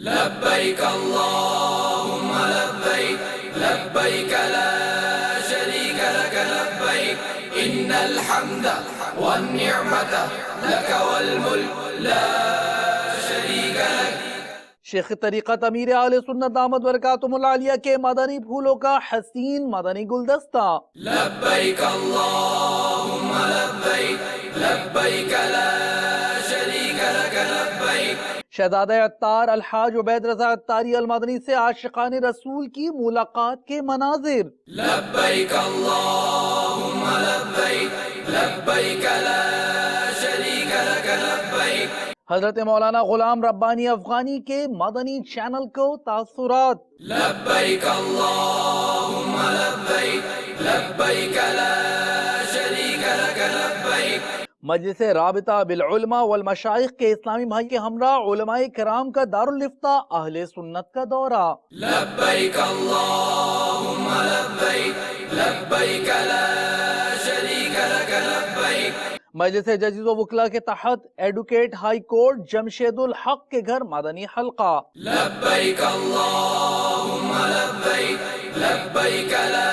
لبیک اللہم لبیک لبیک لا شریک لک لبیک ان الحمد والنعمت لک والملک لا شریک لک۔ شیخ طریقت امیر اہل سنت دامت برکاتہم العالیہ کے مدنی پھولوں کا حسین مدنی گلدستہ۔ لبیک اللہم لبیک لبیک لا شریک لک لبیک۔ شہزادہ عطار الحاج عبید رضا عطاری المدنی سے عاشقان رسول کی ملاقات کے مناظر۔ لبیک اللہم لبیک لبیک لا شریک لک لبیک۔ حضرت مولانا غلام ربانی افغانی کے مدنی چینل کو تاثرات۔ لبیک اللہم لبیک لبیک لا شریک لک لبیک۔ مجلس رابطہ بالعلماء والمشائخ کے اسلامی بھائی کے ہمراہ علماء کرام کا دارالفتہ اہل سنت کا دورہ۔ لبیک اللہم لبیک لبیک لا شریک لک لبیک۔ مجلس ججز و وکلاء کے تحت ایڈوکیٹ ہائی کورٹ جمشید الحق کے گھر مدنی حلقہ۔ لبیک اللہم لبیک لبیک لا